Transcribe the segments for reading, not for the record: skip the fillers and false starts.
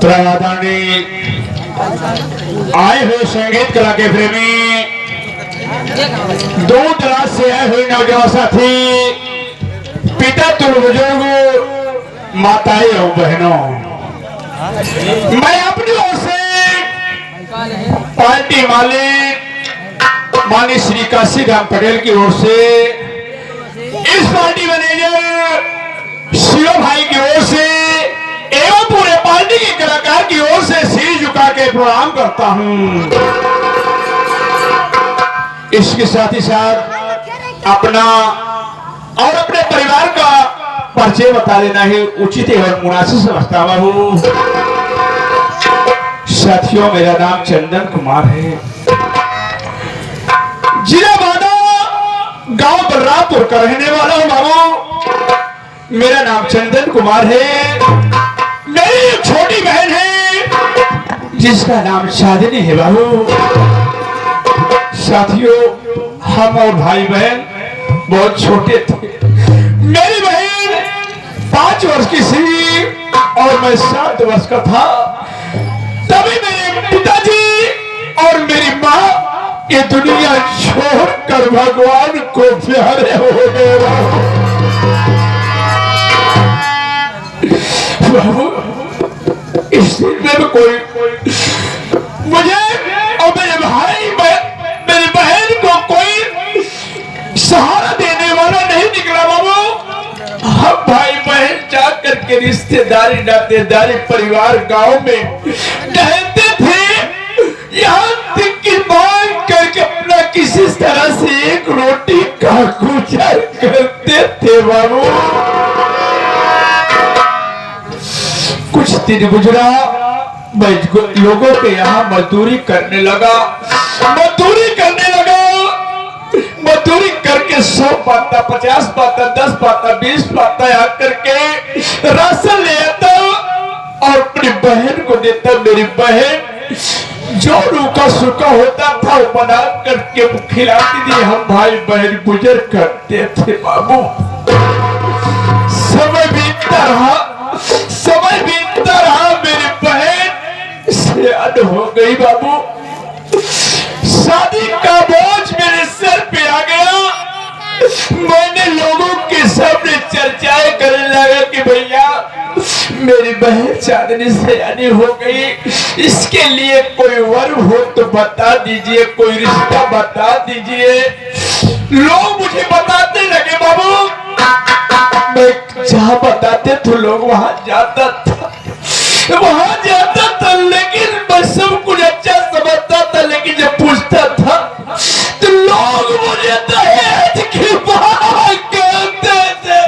आदरणीय आए हुए संगीत कला के प्रेमी, दूर दराज से आए हुए नौजवान साथी, पिता तुल बुजुर्ग, माताएं और बहनों, मैं अपनी ओर से पार्टी मालिक माननीय श्री काशीराम पटेल की ओर से, इस पार्टी मैनेजर शिव भाई की ओर से एवं पूरे पार्टी के कलाकार की ओर से सिर झुका के प्रणाम करता हूं। इसके साथ ही साथ अपना और अपने परिवार का परिचय बता देना ही उचित एवं मुनासिब समझता हूं। साथियों, मेरा नाम चंदन कुमार है, जिला बादा गांव बलरामपुर का रहने वाला हूं। बाबू, मेरा नाम चंदन कुमार है। मेरी एक छोटी बहन है जिसका नाम चांदनी है। बाबू साथियों, हम और भाई बहन बहुत छोटे थे। मेरी बहन 5 वर्ष की थी और मैं 7 वर्ष का था। तभी मेरे पिताजी और मेरी माँ ये दुनिया छोड़कर भगवान को प्यारे हो गए। बाबू, इस दिन में कोई मुझे और मेरे भाई मेरी बहन को कोई सहारा देने वाला नहीं निकला। बाबू, हम भाई बहन जाकर के रिश्तेदारी नातेदारी परिवार गांव में टहलते थे, यहाँ तक कि मांग करके अपना किसी तरह से एक रोटी का गुजर करते थे। बाबू, कुछ दिन गुजरा, मैं लोगों के यहाँ मजदूरी करने लगा। मजदूरी करके 100 पाता, 50 पाता, 10 पाता, 20 पाता आकर के राशन ले आता और अपनी बहन को देता। मेरी बहन जो रूखा सूखा होता था वो बना करके खिलाती थी। हम भाई बहन गुजर करते थे। बाबू, समय बीतता रहा, मेरी बहन सयान हो गई। बाबू, शादी का बोझ मेरे सर पे आ गया। मैंने लोगों के सामने चर्चाएं करने लगा कि भैया मेरी बहन चांदनी सयानी हो गई, इसके लिए कोई वर हो तो बता दीजिए, कोई रिश्ता बता दीजिए। लोग मुझे बताने लगे। बाबू, मैं जहाँ बताते तो लोग वहां जाता था, लेकिन मैं सब कुछ अच्छा समझता था। लेकिन जब पूछता था तो लोग मुझे दहेज की बात करते थे।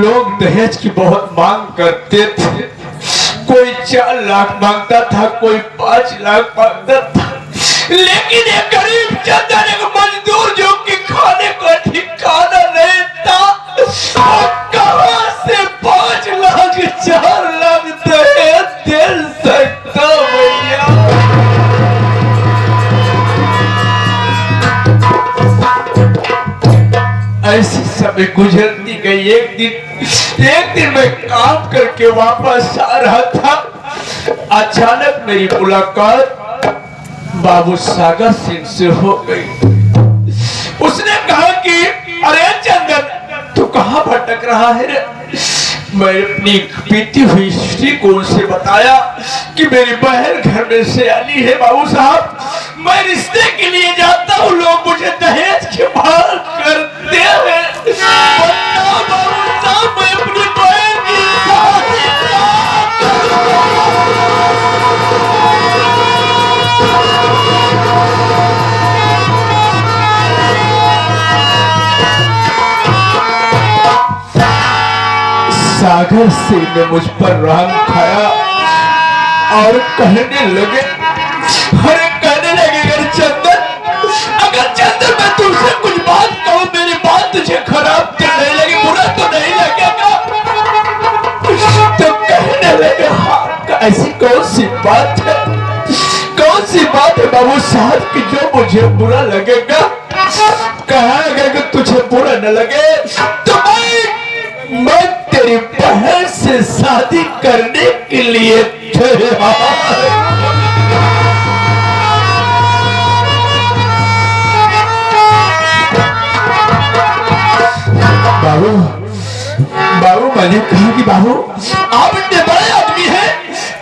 लोग दहेज की बहुत मांग करते थे। कोई 4 लाख मांगता था, कोई 5 लाख मांगता था। लेकिन एक गरीब चंदन, एक मजदूर जो कि खाने का ठिकाना नहीं था, कहां से 5 लाख 4 लाख दहेज दे सकता भैया। ऐसी समय गुजरती गई। एक दिन मैं काम करके वापस आ रहा था। अचानक मेरी मुलाकात बाबू सागर सिंह से हो गई। उसने कहा कि अरे चंदन, तू कहां भटक रहा है रे? मैं अपनी बीती हुई हिस्ट्री को उनसे बताया कि मेरी बहन घर में सयानी है। बाबू साहब, मैं रिश्ते के लिए जाता हूँ, लोग मुझे दहेज की मांग करते हैं। बाबू साहब, मैं अपनी बहन की शादी सागर सिंह ने मुझ पर रंग खाया और कहने लगे अगर चंदन मैं तुझसे कुछ बात कहूं, मेरी बात तुझे खराब तो नहीं लगी, बुरा तो नहीं लगेगा? तो कहने लगे, हाँ, ऐसी कौन सी बात है, कौन सी बात है बाबू साहब कि जो मुझे बुरा लगेगा, कहा अगर कि तुझे बुरा न लगे तो मैं तेरी बहन से शादी करने के लिए बाबू बाबू मैंने कहा कि बाबू आप इतने बड़े आदमी हैं,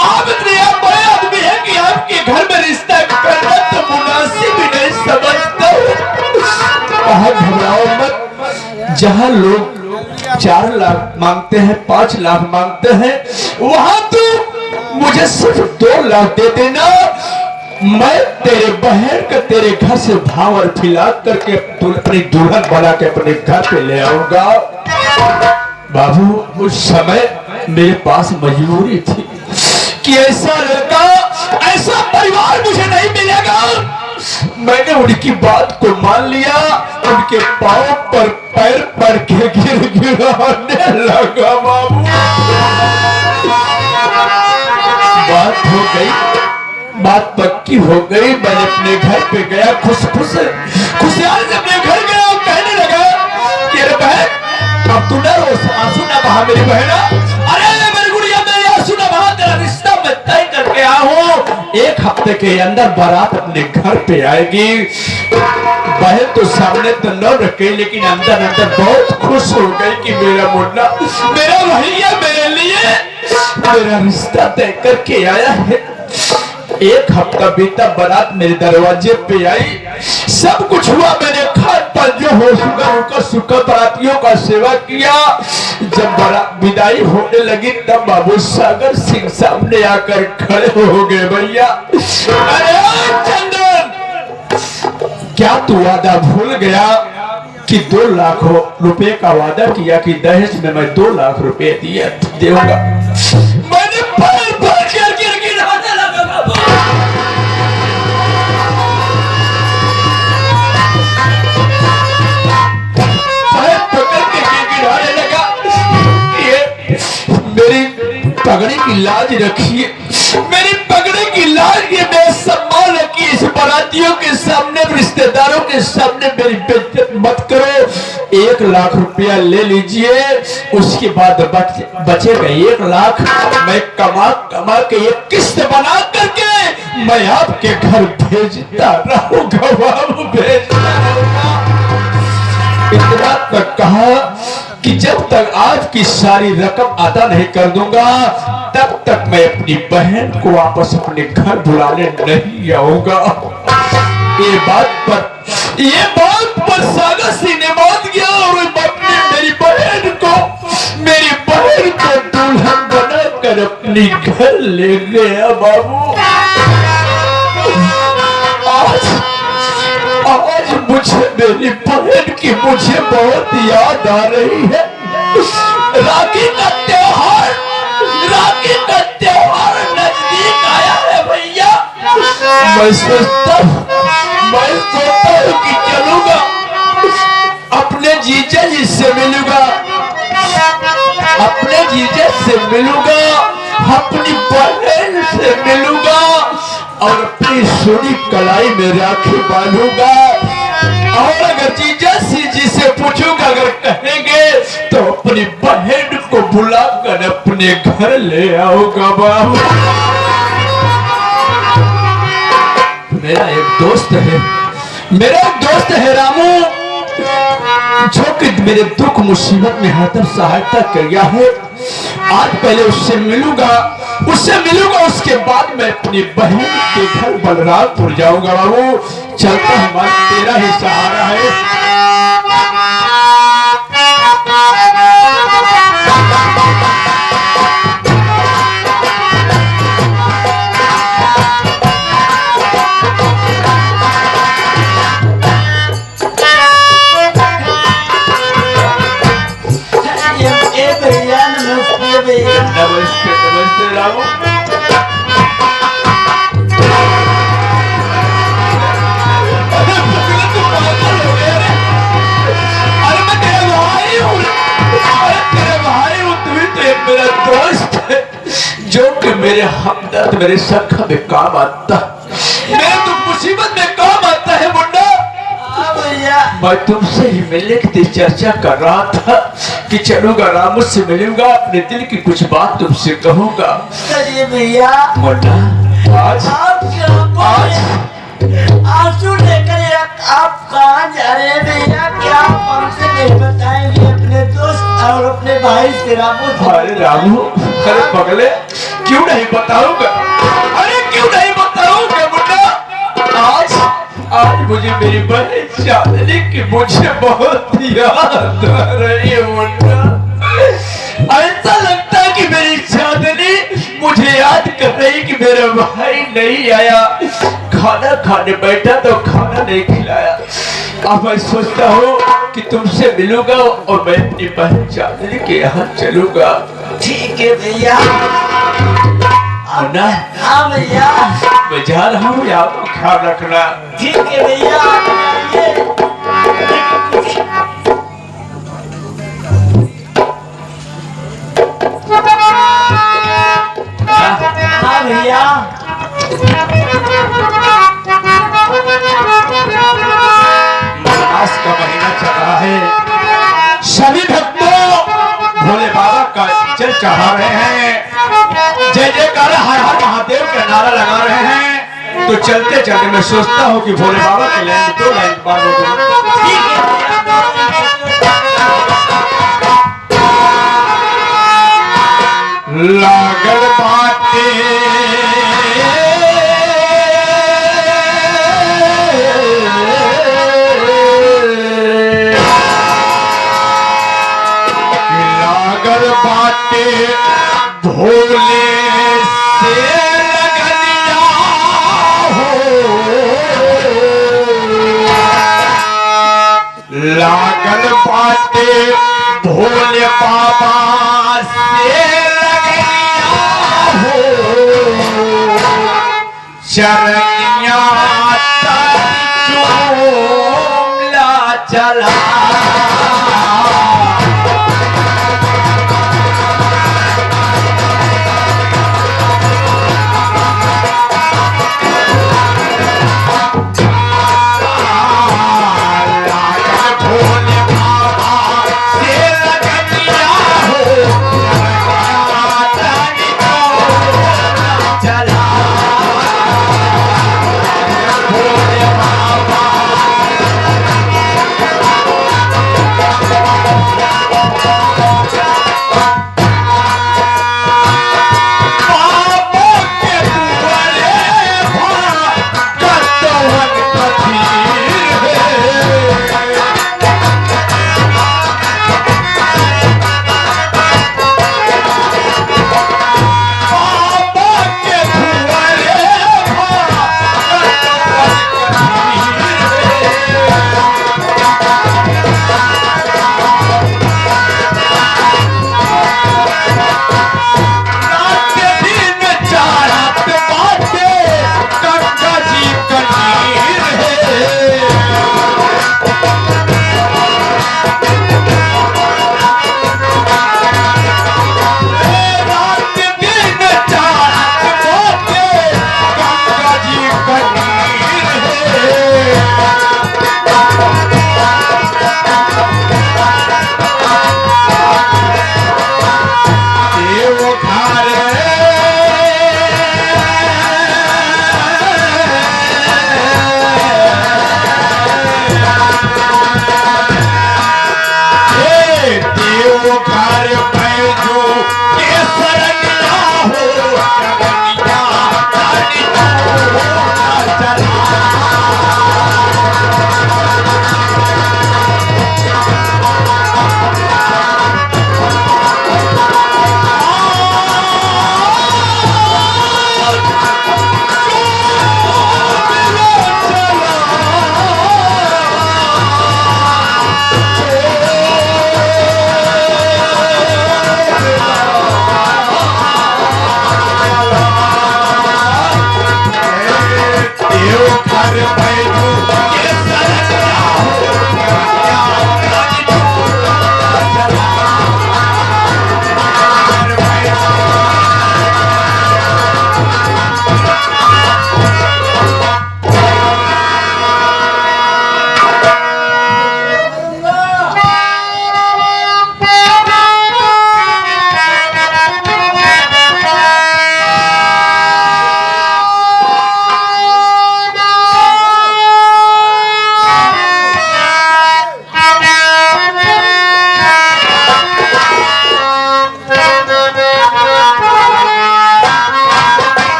आप इतने बड़े आदमी हैं कि आपके घर में रिश्ता करना तो मुनासिब ही नहीं समझता। कहा घबराओ मत, जहां लोग 4 लाख मांगते हैं, 5 लाख मांगते हैं, वहां तो मुझे सिर्फ 2 लाख दे देना। मैं तेरे बहन का तेरे घर से भावर फिला करके अपनी दुल्हन बना के अपने घर पे ले आऊंगा। बाबू उस समय मेरे पास मजबूरी थी कि ऐसा लड़का, ऐसा परिवार मुझे नहीं मिलेगा। मैंने उनकी बात को मान लिया, उनके पांव पर पैर पड़ के गिराने लगा। बाबू बात हो गई, बात पक्की हो गई। मैंने अपने घर पे गया, खुशहाल से अपने घर गया और कहने लगा कि अरे बहन अब तू ना रो, आंसू ना बहा मेरी बहना। अरे मेरी गुड़िया मेरी आंसू ना बहा, तेरा रिश्ता मैं तय करके आया हूँ। 1 हफ्ते के अंदर बारात अपने घर पे आएगी। बहन तो सामने तो न रखे, लेकिन अंदर अंदर बहुत खुश हो गई कि मेरा मुन्ना, मेरा भैया मेरे लिए मेरा रिश्ता तय करके आया है। 1 हफ्ता बीता, बारात मेरे दरवाजे पे आई, सब कुछ हुआ। मैंने खान पान जो हो सुखा सुखा बारातियों का सेवा किया। जब विदाई होने लगी तब बाबू सागर सिंह सामने आकर खड़े हो गए। भैया अरे चंदन, क्या तू वादा भूल गया कि 2 लाख रुपए का वादा किया कि दहेज में मैं 2 लाख रुपए दिया देऊंगा। मैंने पैर भर कर गिराने लगा बाबू। पैर पकड़ के गिराने लगा। ये मेरी पगड़ी की लाज रखिए, मेरी पगड़ी की लाज, ये मैं सम्मान रखिए। इस बारातियों के सामने, रिश्तेदारों के सामने मेरी बेइज्जत मत करो। 1 लाख रुपया ले लीजिए, उसके बाद बचेगा 1 लाख। मैं कमा के एक किस्त बना करके मैं आपके घर भेजता रहूंगा बाबू, भेजता रहूंगा। इतना तक कहा कि जब तक आज की सारी रकम अदा नहीं कर दूंगा तब तक मैं अपनी बहन को वापस अपने घर बुलाने नहीं आऊंगा। ये बात पर सागर सिंह ने मान गया और मेरी बहन को दुल्हन बनाकर अपनी घर ले गया। बाबू आज मुझे मेरी बहन की मुझे बहुत याद आ रही है। राखी का त्योहार नजदीक आया है भैया। मैं सोचता हूँ कि चलूंगा, अपने जीजा जी से मिलूंगा, अपने जीजा से मिलूंगा, अपनी बहन से मिलूंगा और अपनी सोनी कलाई में राखी बांधूंगा। और अगर जीजा जी से पूछूंगा, अगर कहेंगे तो अपनी बहन को बुलाकर अपने घर ले आऊंगा। बाबू मेरा एक दोस्त है रामू, जो कि मेरे दुख मुसीबत में हर सहायता किया है। आज पहले उससे मिलूंगा, उसके बाद मैं अपनी बहन के घर बलरामपुर जाऊंगा। बाबू चलता हूँ, तेरा ही सहारा है। नमस्ते रामू। मेरा दोस्त है जो कि मेरे हमदर्द, मेरे सखा में काम आता। मैं तुमसे ही मिलने की चर्चा कर रहा था कि चलूंगा, रामू से मिलूंगा, अपने दिल की कुछ बात तुमसे कहूंगा। चलिए भैया। मुन्ना आज आंसू लेकर आप कहाँ जा रहे हैं भैया? क्या आप हमसे नहीं बताएंगे अपने दोस्त और अपने भाई से रामू? अरे रामू, अरे पगले, क्यों नहीं बताऊंगा? अरे क्यों नहीं बताऊंगा मुन्ना? आज मुझे मेरी बहन चांदनी की मुझे बहुत याद आ रही है मुन्ना। ऐसा लगता है कि मेरी चांदनी मुझे याद कर रही कि मेरा भाई नहीं आया, खाना खाने बैठा तो खाना नहीं खिलाया। अब मैं सोचता हूँ कि तुमसे मिलूंगा और मैं अपनी बहन चांदनी के यहाँ चलूंगा। ठीक है भैया। मुन्ना, हाँ भैया, मैं जा रहा हूँ, यहाँ ख्याल रखना। ठीक है भैया। हाँ भैया। मास का महीना चल रहा है, सभी भक्तों भोले बाबा का जल चढ़ा रहे हैं, जय जयकार हर हर महादेव का नारा लगा रहे हैं। तो चलते चलते मैं सोचता हूँ कि भोले बाबा के लाइन 2 लाइन पार हो गई। लागल बातें भोले से लगनिया हो, लागल बातें भोले बाबा से लगनिया हो, चरनिया चूमला चला।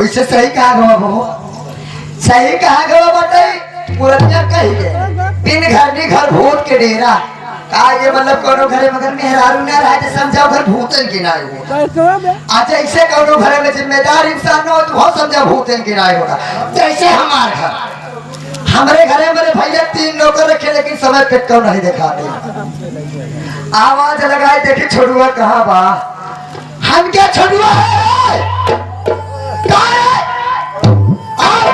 वैसे सही कहा गवा बहू, सही कहा गवा बताई पुरनिया कही गए बिन घर नी घर भूत के डेरा का ये मतलब कोनो घरे मगर मेहरारू ना रहे तो समझाओ घर भूतन की ना हो। अच्छा ऐसे कोनो घरे में जिम्मेदार इंसान हो तो बहुत समझा भूतन की ना होगा। जैसे हमारे घर हमारे घरे मेरे भैया 3 नौकर रखे लेकिन समय पे क्यों नहीं दिखाते। आवाज लगाए देखी छोड़ुआ कहाँ बा, हम क्या छोड़ुआ है? कहाँ है? आओ।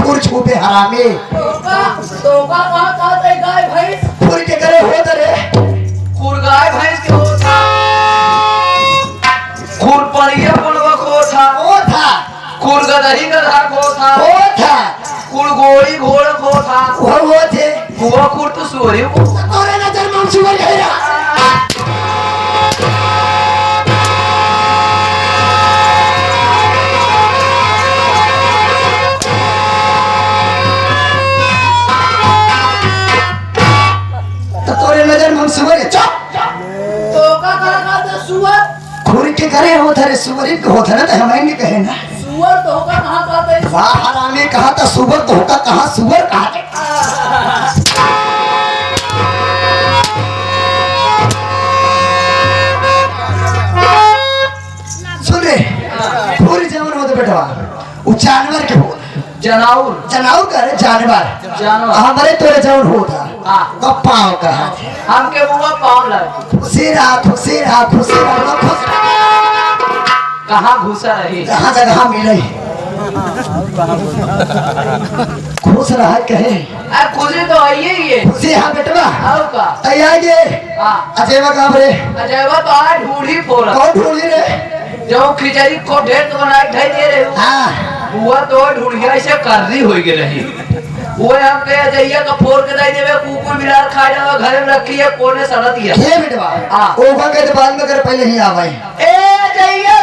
खुर छूपे हरामी तोका कहाँ थे गाय भैंस? खुर के करे हो तरे खुर गाय भैंस के होता, खुर पड़िया पड़वा खो था, खुर गदही गधा खो था, खुर गोड़ी घोड़ खो था, वो थे हुआ खुर तो सुअरी को तोरे नजर में सुअर गया। सुअर चुप तोका कहाँ थे सुअर? खुर के करे होता रे सुअर के होता ना तो हमें नहीं कहे ना सुअर तोका कहाँ थे? वाह हरामी कहा था सुअर तो होता कहाँ सुअर कहा थे। सुन रे खुर जवन होते बेटवा वो जानवर के हो जनावर जनावर करे जानवर हमारे तोरे जवन होता पाँव कहा हमके बुआ पाँव लगे खुशी कहाँ घुसा रही कहाँ जगह मिले खुश रहा कहे खुशी तो आइए ही खुशी हाँ बेटवा आओ का आइए अजयवा कहाँ रे अजयवा तो आज ढूंढी फोड़ा कौन ढूंढी रे जो खिचड़ी को ढेर तो बनाए ढाई दे रहे हो हाँ बुआ तो ढूंढिया ऐसे करनी हो गई रही वो हम कहे जइया का फोड़ के दे देवे कुकुर बिलार खा जावे घर में रखी है कोने सड़ा दिया ये बेटवा ओगा के बाद में कर पहले ही आवे ए जइया